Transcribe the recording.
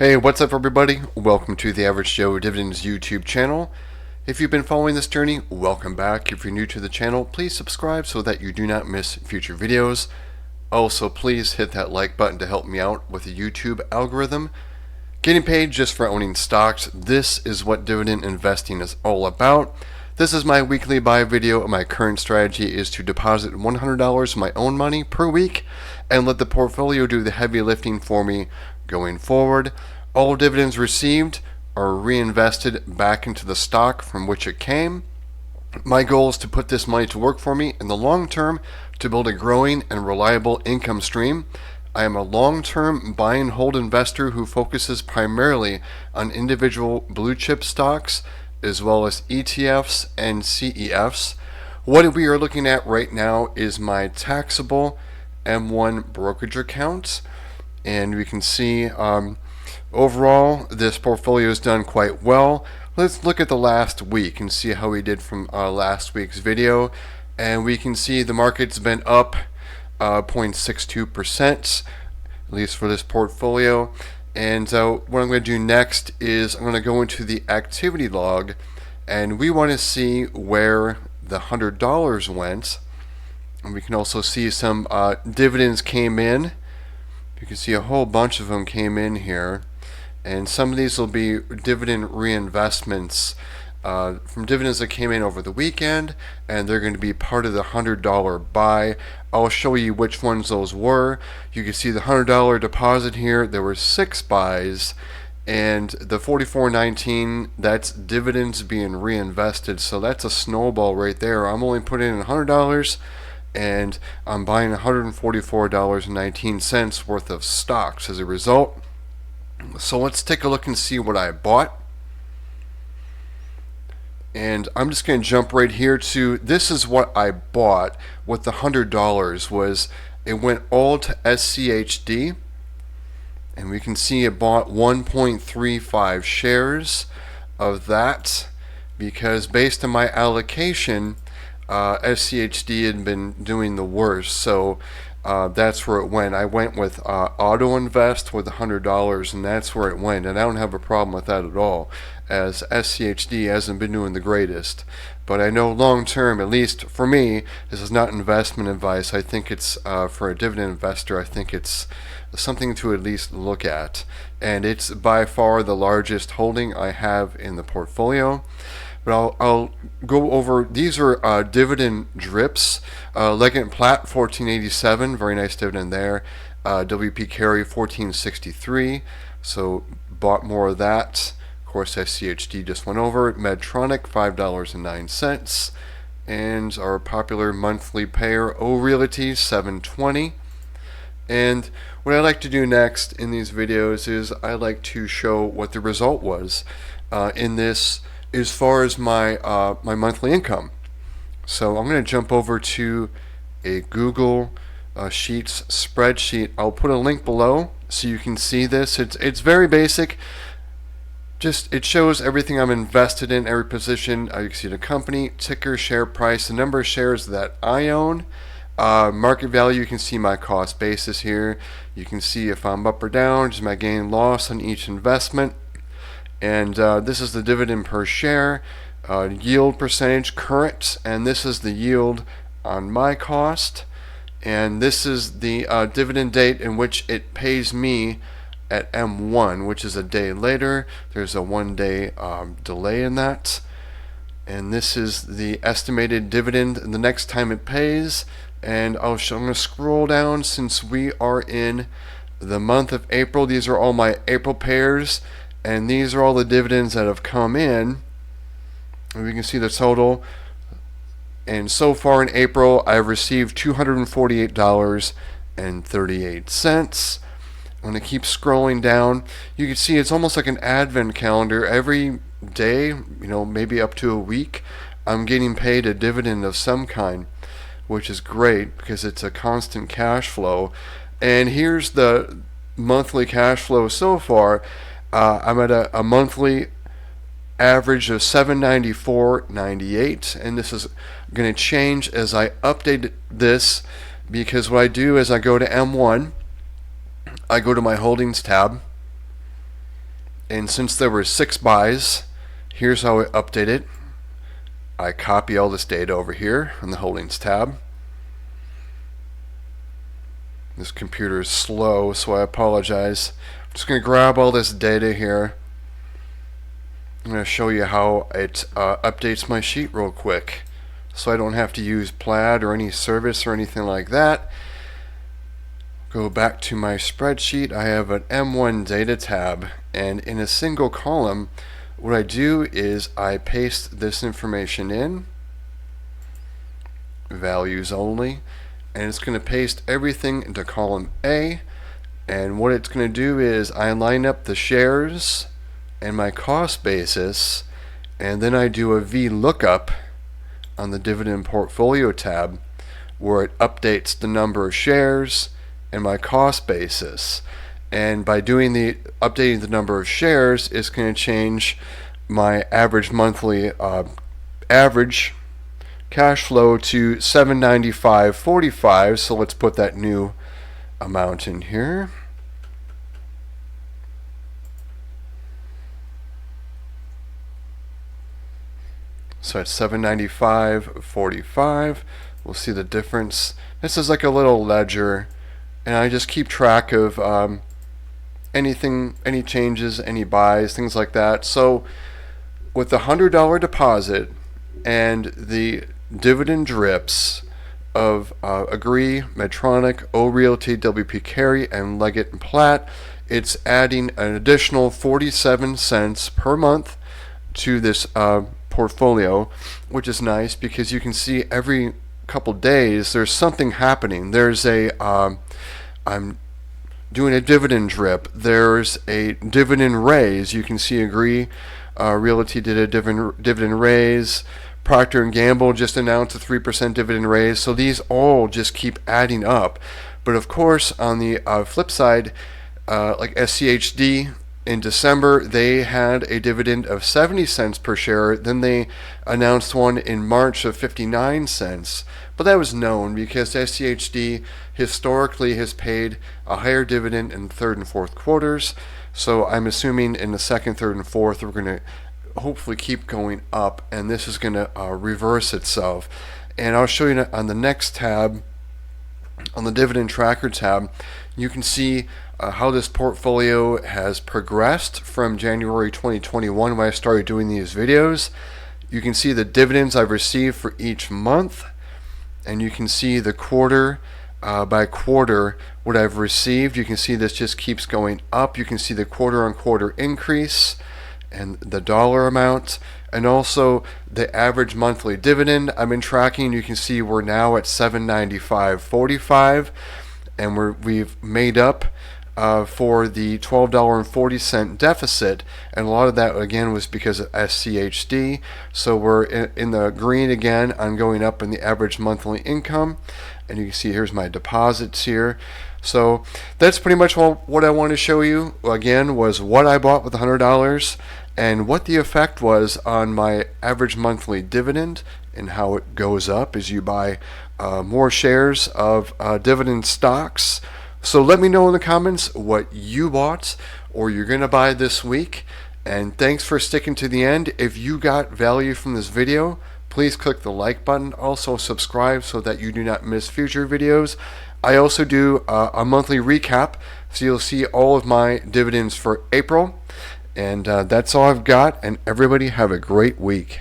Hey, what's up everybody? Welcome to the Average Joe Dividends YouTube channel. If you've been following this journey, welcome back. If you're new to the channel, please subscribe so that you do not miss future videos. Also, please hit that like button to help me out with the YouTube algorithm. Getting paid just for owning stocks, this is what dividend investing is all about. This is my weekly buy video. My current strategy is to deposit $100 of my own money per week and let the portfolio do the heavy lifting for me going forward. All dividends received are reinvested back into the stock from which it came. My goal is to put this money to work for me in the long term to build a growing and reliable income stream. I am a long-term buy and hold investor who focuses primarily on individual blue chip stocks as well as ETFs and CEFs. What we are looking at right now is my taxable M1 brokerage account, and we can see overall this portfolio has done quite well. Let's look at the last week and see how we did from last week's video, and we can see the market's been up 0.62%, at least for this portfolio. And what I'm going to do next is I'm going to go into the activity log, and we want to see where the $100 went. And we can also see some dividends came in. You can see a whole bunch of them came in here, and some of these will be dividend reinvestments from dividends that came in over the weekend, and they're going to be part of the $100 buy. I'll show you which ones those were. You can see the $100 deposit here. There were 6 buys, and the $44.19, that's dividends being reinvested. So that's a snowball right there. I'm only putting in $100, and I'm buying $144.19 worth of stocks as a result. So let's take a look and see what I bought. And I'm just going to jump right here to, this is what I bought with the $100 was, it went all to SCHD, and we can see it bought 1.35 shares of that, because based on my allocation, SCHD had been doing the worst, so that's where it went. I went with Auto Invest with $100, and that's where it went, and I don't have a problem with that at all, as SCHD hasn't been doing the greatest. But I know long term, at least for me, this is not investment advice. I think it's for a dividend investor, I think it's something to at least look at, and it's by far the largest holding I have in the portfolio. But I'll go over, these are dividend drips. Leggett Platt 1487, very nice dividend there. WP Carey 1463, so bought more of that. Of course, SCHD just went over. Medtronic $5.09, and our popular monthly payer O Realty 720. And what I like to do next in these videos is I like to show what the result was in this as far as my my monthly income. So I'm going to jump over to a Google Sheets spreadsheet. I'll put a link below so you can see this. It's very basic. Just it shows everything I'm invested in, every position. You can see the company, ticker, share price, the number of shares that I own, market value. You can see my cost basis here. You can see if I'm up or down, just my gain loss on each investment. And this is the dividend per share, yield percentage current, and this is the yield on my cost, and this is the dividend date in which it pays me at M1, which is a day later. There's a 1-day delay in that, and this is the estimated dividend the next time it pays. And I'm going to scroll down since we are in the month of April. These are all my April payers, and these are all the dividends that have come in, and we can see the total. And so far in April, I've received $248.38. I'm going to keep scrolling down. You can see it's almost like an advent calendar. Every day, maybe up to a week, I'm getting paid a dividend of some kind, which is great because it's a constant cash flow. And here's the monthly cash flow so far. I'm at a monthly average of $794.98, and this is going to change as I update this, because what I do is I go to M1, I go to my holdings tab, And since there were 6 buys, here's how I update it. I copy all this data over here in the Holdings tab. This computer is slow, so I apologize. I'm just going to grab all this data here. I'm going to show you how it updates my sheet real quick, so I don't have to use Plaid or any service or anything like that. Go back to my spreadsheet. I have an M1 data tab, and in a single column, what I do is I paste this information in, values only, and it's going to paste everything into column A. And what it's going to do is I line up the shares and my cost basis, and then I do a VLOOKUP on the dividend portfolio tab where it updates the number of shares and my cost basis. And by doing the updating the number of shares, it's going to change my average monthly average cash flow to $795.45. So let's put that new amount in here. So it's $795.45. We'll see the difference. This is like a little ledger, and I just keep track of anything, any changes, any buys, things like that. So with the $100 deposit and the dividend drips of Agree, Medtronic, O Realty, WP Carey, and Leggett & Platt, it's adding an additional 47 cents per month to this portfolio, which is nice because you can see every couple days there's something happening. There's a I'm doing a dividend drip. There's a dividend raise. You can see Agree Realty did a dividend raise. Procter & Gamble just announced a 3% dividend raise. So these all just keep adding up. But of course, on the flip side, like SCHD in December, they had a dividend of 70 cents per share. Then they announced one in March of 59 cents. But that was known because SCHD historically has paid a higher dividend in the third and fourth quarters. So I'm assuming in the second, third, and fourth, we're going to hopefully keep going up, and this is going to reverse itself. And I'll show you on the next tab, on the dividend tracker tab, you can see how this portfolio has progressed from January 2021 when I started doing these videos. You can see the dividends I've received for each month, and you can see the quarter by quarter what I've received. You can see this just keeps going up. You can see the quarter-on-quarter increase and the dollar amount, and also the average monthly dividend I've been tracking. You can see we're now at $795.45, and we've made up for the $12.40 deficit, and a lot of that again was because of SCHD. So we're in the green again on going up in the average monthly income, and you can see here's my deposits here. So that's pretty much what I wanted to show you again, was what I bought with $100 and what the effect was on my average monthly dividend and how it goes up as you buy more shares of dividend stocks. So let me know in the comments what you bought or you're going to buy this week. And thanks for sticking to the end. If you got value from this video, please click the like button. Also subscribe so that you do not miss future videos. I also do a monthly recap, so you'll see all of my dividends for April. And that's all I've got. And everybody have a great week.